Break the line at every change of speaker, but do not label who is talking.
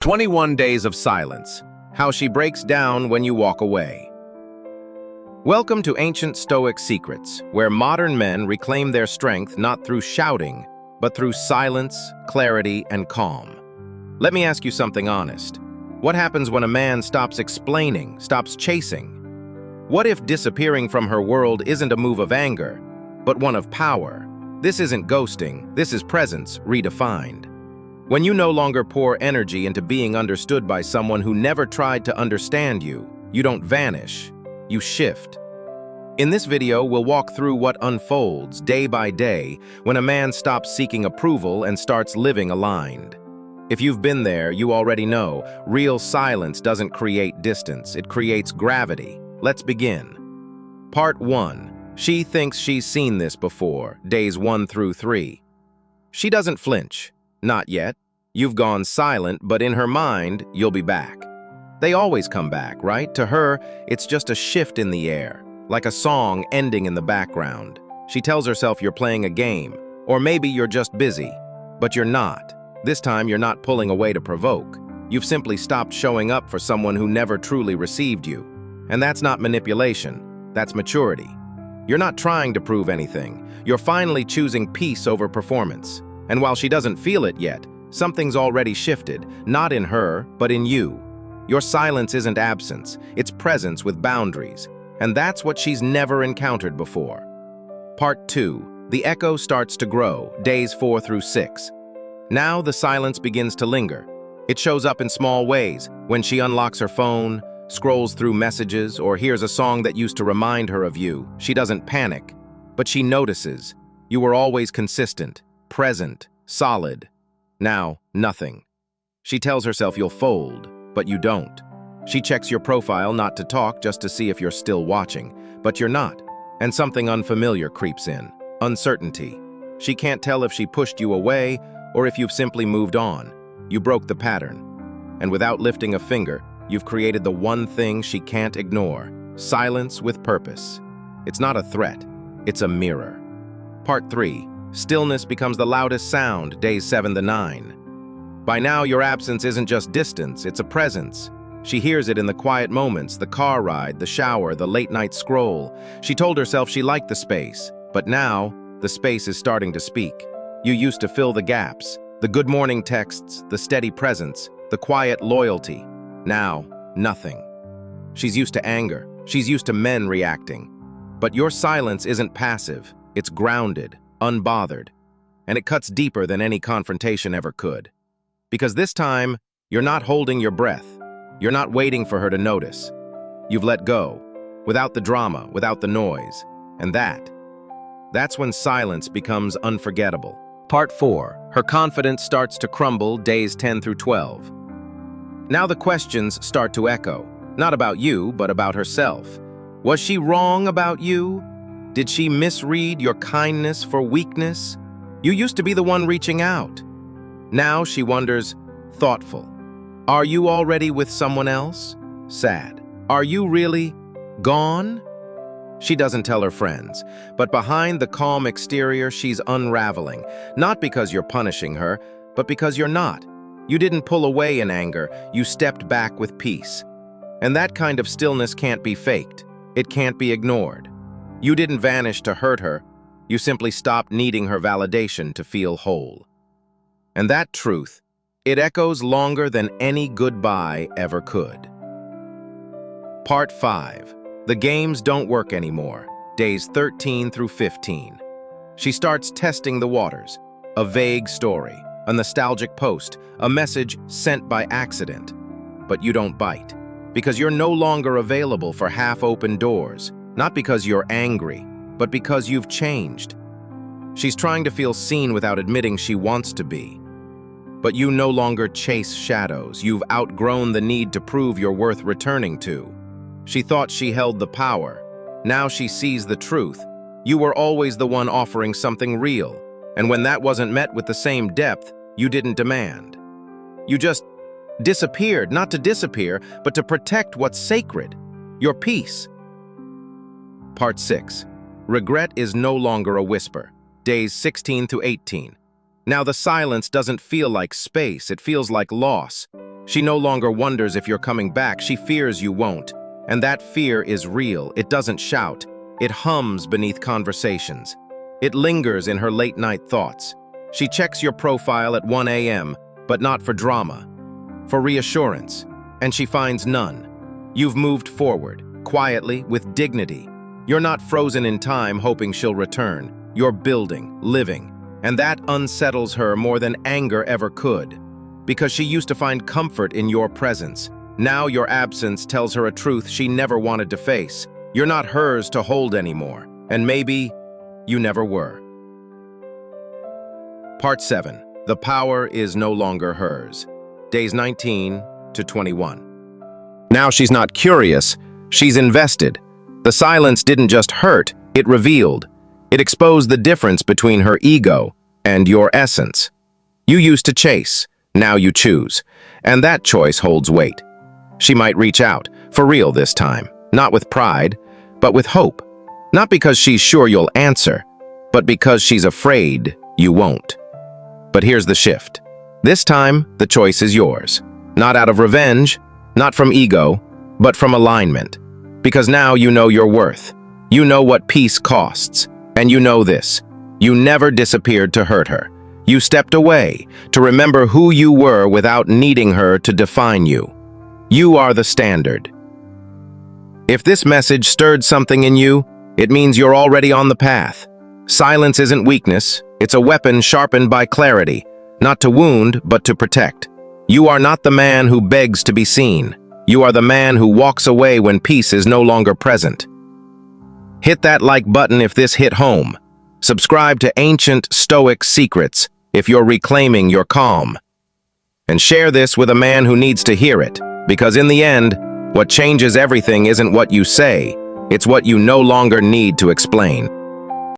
21 Days of Silence, How She Breaks Down When You Walk Away. Welcome to Ancient Stoic Secrets, where modern men reclaim their strength not through shouting, but through silence, clarity, and calm. Let me ask you something honest. What happens when a man stops explaining, stops chasing? What if disappearing from her world isn't a move of anger, but one of power? This isn't ghosting, this is presence redefined. When you no longer pour energy into being understood by someone who never tried to understand you, you don't vanish, you shift. In this video, we'll walk through what unfolds day by day when a man stops seeking approval and starts living aligned. If you've been there, you already know, real silence doesn't create distance, it creates gravity. Let's begin. Part 1. She thinks she's seen this before, days 1 through 3. She doesn't flinch. Not yet. You've gone silent, but in her mind, you'll be back. They always come back, right? To her, it's just a shift in the air, like a song ending in the background. She tells herself you're playing a game, or maybe you're just busy, but you're not. This time, you're not pulling away to provoke. You've simply stopped showing up for someone who never truly received you. And that's not manipulation, that's maturity. You're not trying to prove anything. You're finally choosing peace over performance. And while she doesn't feel it yet, something's already shifted, not in her, but in you. Your silence isn't absence, it's presence with boundaries. And that's what she's never encountered before. Part 2. The echo starts to grow, days 4 through 6. Now the silence begins to linger. It shows up in small ways, when she unlocks her phone, scrolls through messages, or hears a song that used to remind her of you. She doesn't panic, but she notices. You were always consistent, present, solid. Now, nothing. She tells herself you'll fold, but you don't. She checks your profile not to talk, just to see if you're still watching, but you're not. And something unfamiliar creeps in, uncertainty. She can't tell if she pushed you away or if you've simply moved on. You broke the pattern. And without lifting a finger, you've created the one thing she can't ignore, silence with purpose. It's not a threat, it's a mirror. Part 3. Stillness becomes the loudest sound, days 7 to 9. By now, your absence isn't just distance, it's a presence. She hears it in the quiet moments, the car ride, the shower, the late-night scroll. She told herself she liked the space, but now, the space is starting to speak. You used to fill the gaps, the good morning texts, the steady presence, the quiet loyalty. Now, nothing. She's used to anger, she's used to men reacting. But your silence isn't passive, it's grounded, unbothered, and it cuts deeper than any confrontation ever could. Because this time, you're not holding your breath. You're not waiting for her to notice. You've let go, without the drama, without the noise. And that's when silence becomes unforgettable. Part 4. Her confidence starts to crumble, days 10 through 12. Now the questions start to echo, not about you, but about herself. Was she wrong about you? Did she misread your kindness for weakness? You used to be the one reaching out. Now she wonders, thoughtful. Are you already with someone else? Sad. Are you really gone? She doesn't tell her friends, but behind the calm exterior, she's unraveling. Not because you're punishing her, but because you're not. You didn't pull away in anger, you stepped back with peace. And that kind of stillness can't be faked. It can't be ignored. You didn't vanish to hurt her, you simply stopped needing her validation to feel whole. And that truth, it echoes longer than any goodbye ever could. Part 5. The games don't work anymore, days 13 through 15. She starts testing the waters, a vague story, a nostalgic post, a message sent by accident. But you don't bite, because you're no longer available for half-open doors. Not because you're angry, but because you've changed. She's trying to feel seen without admitting she wants to be. But you no longer chase shadows. You've outgrown the need to prove you're worth returning to. She thought she held the power. Now she sees the truth. You were always the one offering something real. And when that wasn't met with the same depth, you didn't demand. You just disappeared, not to disappear, but to protect what's sacred, your peace. Part 6. Regret is no longer a whisper, days 16 to 18. Now the silence doesn't feel like space, it feels like loss. She no longer wonders if you're coming back, she fears you won't. And that fear is real, it doesn't shout. It hums beneath conversations. It lingers in her late-night thoughts. She checks your profile at 1 a.m., but not for drama, for reassurance, and she finds none. You've moved forward, quietly, with dignity. You're not frozen in time hoping she'll return. You're building, living, and that unsettles her more than anger ever could. Because she used to find comfort in your presence. Now your absence tells her a truth she never wanted to face. You're not hers to hold anymore, and maybe you never were. Part 7. The power is no longer hers. Days 19 to 21. Now she's not curious, she's invested. The silence didn't just hurt, it revealed. It exposed the difference between her ego and your essence. You used to chase, now you choose, and that choice holds weight. She might reach out, for real this time, not with pride, but with hope. Not because she's sure you'll answer, but because she's afraid you won't. But here's the shift. This time, the choice is yours. Not out of revenge, not from ego, but from alignment. Because now you know your worth. You know what peace costs. And you know this. You never disappeared to hurt her. You stepped away to remember who you were without needing her to define you. You are the standard. If this message stirred something in you, it means you're already on the path. Silence isn't weakness, it's a weapon sharpened by clarity, not to wound, but to protect. You are not the man who begs to be seen. You are the man who walks away when peace is no longer present. Hit that like button if this hit home. Subscribe to Ancient Stoic Secrets if you're reclaiming your calm. And share this with a man who needs to hear it, because in the end, what changes everything isn't what you say, it's what you no longer need to explain.